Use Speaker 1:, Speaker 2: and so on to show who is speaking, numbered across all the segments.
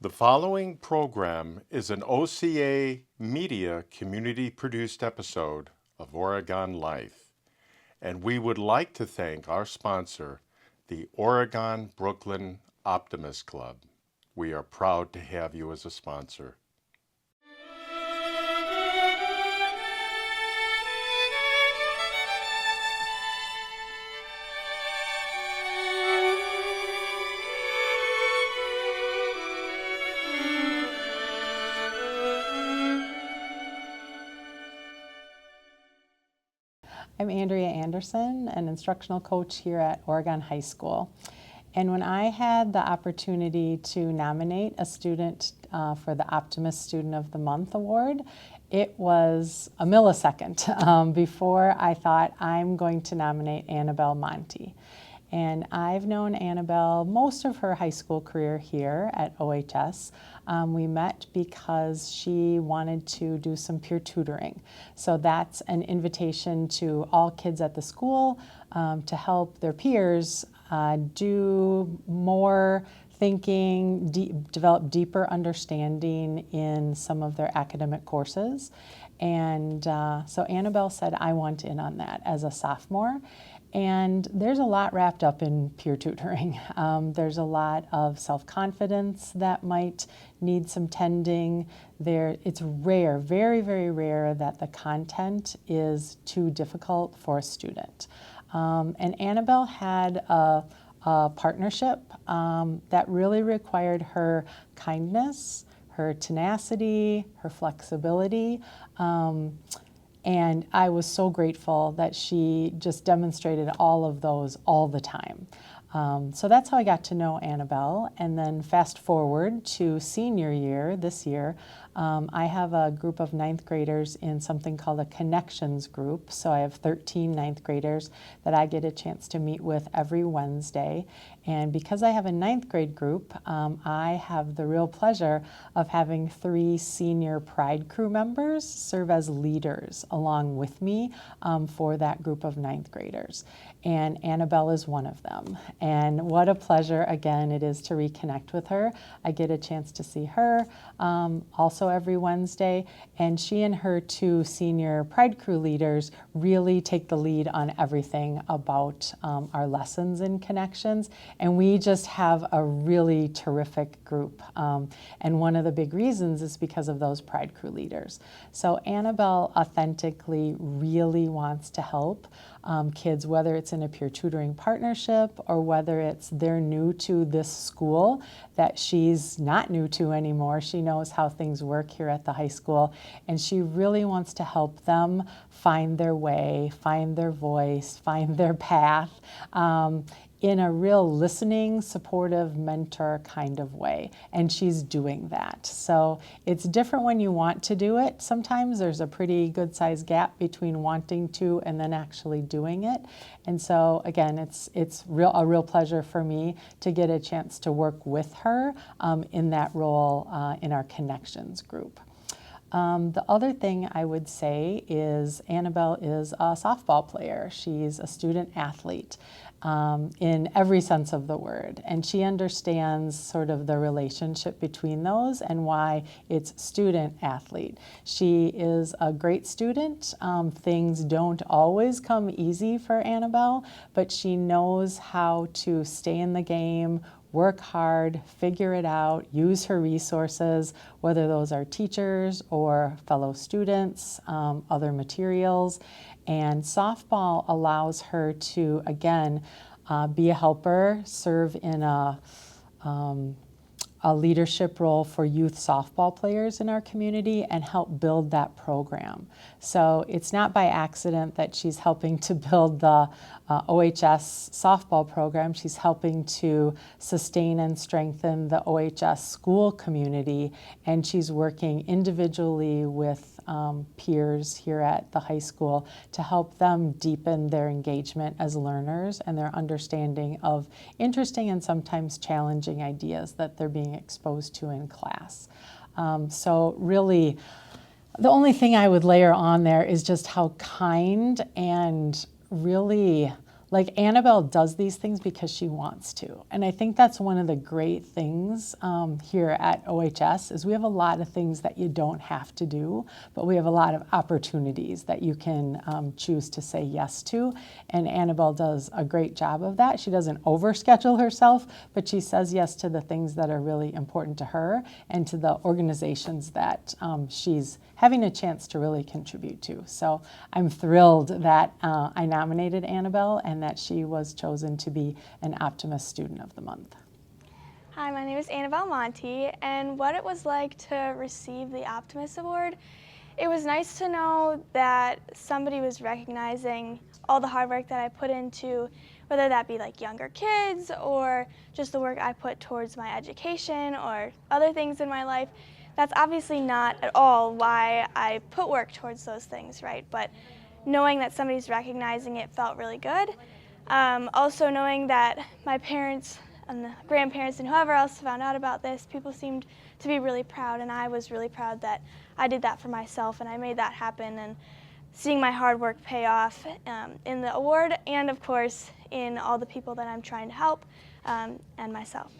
Speaker 1: The following program is an OCAmedia community-produced episode of Oregon Life, and we would like to thank our sponsor, the Oregon-Brooklyn Optimist Club. We are proud to have you as a sponsor.
Speaker 2: I'm Andrea Anderson, an instructional coach here at Oregon High School. And when I had the opportunity to nominate a student for the Optimist Student of the Month Award, it was a millisecond before I thought I'm going to nominate Annabelle Monte. And I've known Annabelle most of her high school career here at OHS. We met because she wanted to do some peer tutoring. So that's an invitation to all kids at the school to help their peers do more thinking, develop deeper understanding in some of their academic courses. And so Annabelle said, I want in on that as a sophomore. And there's a lot wrapped up in peer tutoring. There's a lot of self-confidence that might need some tending. It's rare, very, very rare that the content is too difficult for a student. And Annabelle had a partnership that really required her kindness, her tenacity, her flexibility. And I was so grateful that she just demonstrated all of those all the time. So that's how I got to know Annabelle. And then fast forward to senior year, this year, I have a group of ninth graders in something called a connections group. So I have 13 ninth graders that I get a chance to meet with every Wednesday. And because I have a ninth grade group, I have the real pleasure of having 3 senior Pride crew members serve as leaders along with me for that group of ninth graders. And Annabelle is one of them. And what a pleasure, again, it is to reconnect with her. I get a chance to see her also every Wednesday. And she and her 2 senior Pride crew leaders really take the lead on everything about our lessons in connections. And we just have a really terrific group. And one of the big reasons is because of those Pride crew leaders. So Annabelle authentically really wants to help kids, whether it's in a peer tutoring partnership or whether it's they're new to this school that she's not new to anymore. She knows how things work here at the high school, and she really wants to help them find their way, find their voice, find their path in a real listening, supportive, mentor kind of way. And she's doing that. So it's different when you want to do it. Sometimes there's a pretty good sized gap between wanting to and then actually doing it. And so again, it's a real pleasure for me to get a chance to work with her in that role in our connections group. The other thing I would say is Annabelle is a softball player. She's a student athlete in every sense of the word. And she understands sort of the relationship between those and why it's student athlete. She is a great student. Things don't always come easy for Annabelle, but she knows how to stay in the game, work hard, figure it out, use her resources, whether those are teachers or fellow students, other materials. And softball allows her to, again, be a helper, serve in a leadership role for youth softball players in our community and help build that program. So it's not by accident that she's helping to build the OHS softball program. She's helping to sustain and strengthen the OHS school community, and she's working individually with peers here at the high school to help them deepen their engagement as learners and their understanding of interesting and sometimes challenging ideas that they're being exposed to in class. So really, the only thing I would layer on there is just how kind and really like Annabelle does these things because she wants to. And I think that's one of the great things here at OHS is we have a lot of things that you don't have to do, but we have a lot of opportunities that you can choose to say yes to. And Annabelle does a great job of that. She doesn't overschedule herself, but she says yes to the things that are really important to her and to the organizations that she's having a chance to really contribute to. So I'm thrilled that I nominated Annabelle and that she was chosen to be an Optimist Student of the Month.
Speaker 3: Hi, my name is Annabelle Monte, and what it was like to receive the Optimist Award, it was nice to know that somebody was recognizing all the hard work that I put into, whether that be like younger kids or just the work I put towards my education or other things in my life. That's obviously not at all why I put work towards those things, right? But knowing that somebody's recognizing it felt really good. Also knowing that my parents and the grandparents and whoever else found out about this, people seemed to be really proud, and I was really proud that I did that for myself and I made that happen, and seeing my hard work pay off in the award and of course in all the people that I'm trying to help and myself.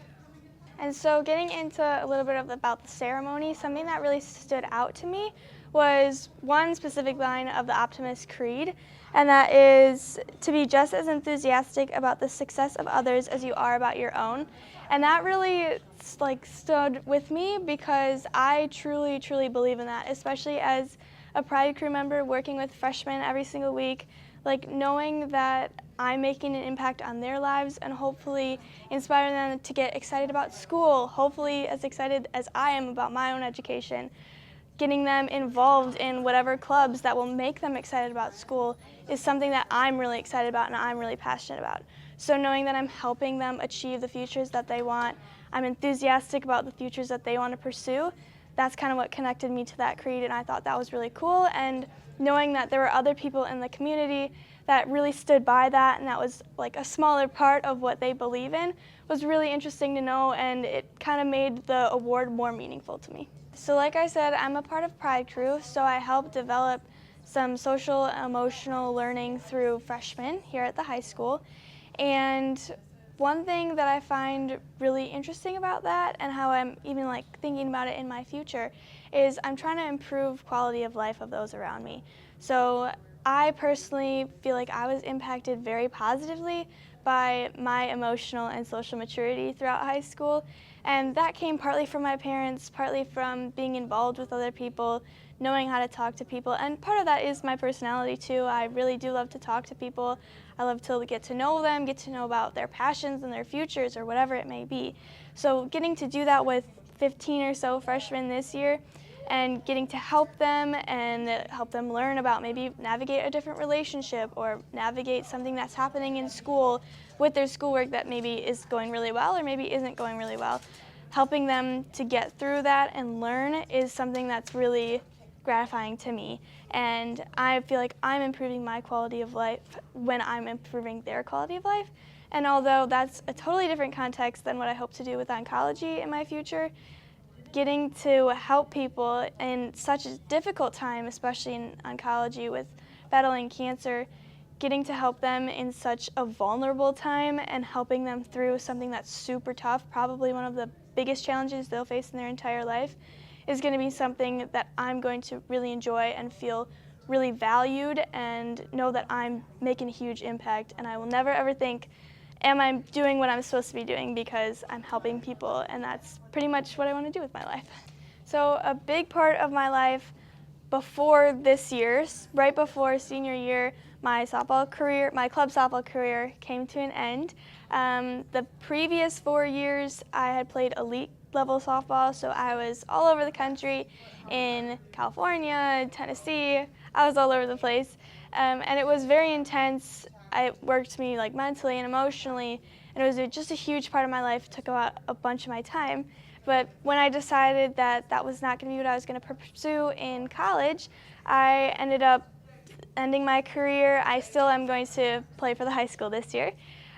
Speaker 3: And so getting into a little bit about the ceremony, something that really stood out to me was one specific line of the Optimist Creed, and that is to be just as enthusiastic about the success of others as you are about your own. And that really stood with me because I truly, truly believe in that, especially as a Pride crew member working with freshmen every single week, knowing that I'm making an impact on their lives and hopefully inspiring them to get excited about school, hopefully as excited as I am about my own education. Getting them involved in whatever clubs that will make them excited about school is something that I'm really excited about and I'm really passionate about. So knowing that I'm helping them achieve the futures that they want, I'm enthusiastic about the futures that they want to pursue, that's kind of what connected me to that creed, and I thought that was really cool. And knowing that there were other people in the community that really stood by that and that was like a smaller part of what they believe in was really interesting to know, and it kind of made the award more meaningful to me. So like I said, I'm a part of Pride Crew, so I help develop some social emotional learning through freshmen here at the high school. And one thing that I find really interesting about that and how I'm even thinking about it in my future is I'm trying to improve quality of life of those around me. So I personally feel like I was impacted very positively by my emotional and social maturity throughout high school. And that came partly from my parents, partly from being involved with other people, knowing how to talk to people. And part of that is my personality too. I really do love to talk to people. I love to get to know them, get to know about their passions and their futures or whatever it may be. So getting to do that with 15 or so freshmen this year and getting to help them and help them learn about maybe navigate a different relationship or navigate something that's happening in school with their schoolwork that maybe is going really well or maybe isn't going really well. Helping them to get through that and learn is something that's really gratifying to me, and I feel like I'm improving my quality of life when I'm improving their quality of life. And although that's a totally different context than what I hope to do with oncology in my future, getting to help people in such a difficult time, especially in oncology with battling cancer, getting to help them in such a vulnerable time and helping them through something that's super tough, probably one of the biggest challenges they'll face in their entire life, is going to be something that I'm going to really enjoy and feel really valued and know that I'm making a huge impact. And I will never ever think, am I doing what I'm supposed to be doing, because I'm helping people, and that's pretty much what I want to do with my life. So a big part of my life before this year, right before senior year, my club softball career came to an end. The previous 4 years I had played elite level softball, so I was all over the country, in California, Tennessee. I was all over the place, and it was very intense. It worked me mentally and emotionally, and it was just a huge part of my life. It took a bunch of my time. But when I decided that that was not going to be what I was going to pursue in college, I ended up ending my career. I still am going to play for the high school this year.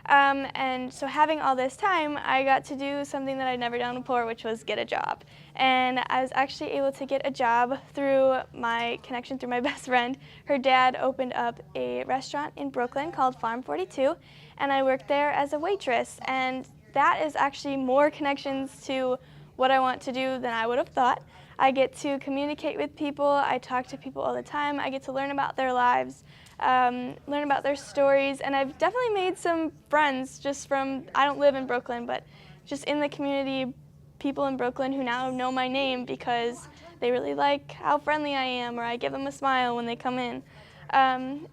Speaker 3: And so having all this time, I got to do something that I'd never done before, which was get a job. And I was actually able to get a job through my connection through my best friend. Her dad opened up a restaurant in Brooklyn called Farm 42, and I worked there as a waitress. And that is actually more connections to what I want to do than I would have thought. I get to communicate with people. I talk to people all the time. I get to learn about their lives, learn about their stories, and I've definitely made some friends just from, I don't live in Brooklyn, but just in the community, people in Brooklyn who now know my name because they really like how friendly I am, or I give them a smile when they come in.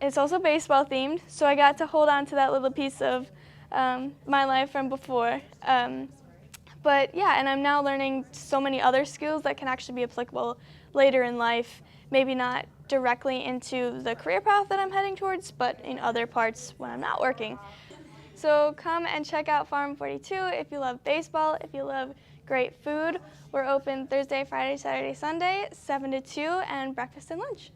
Speaker 3: It's also baseball themed, so I got to hold on to that little piece of my life from before. But yeah, and I'm now learning so many other skills that can actually be applicable later in life, maybe not directly into the career path that I'm heading towards, but in other parts when I'm not working. So come and check out Farm 42 if you love baseball, if you love great food. We're open Thursday, Friday, Saturday, Sunday, 7 to 2, and breakfast and lunch.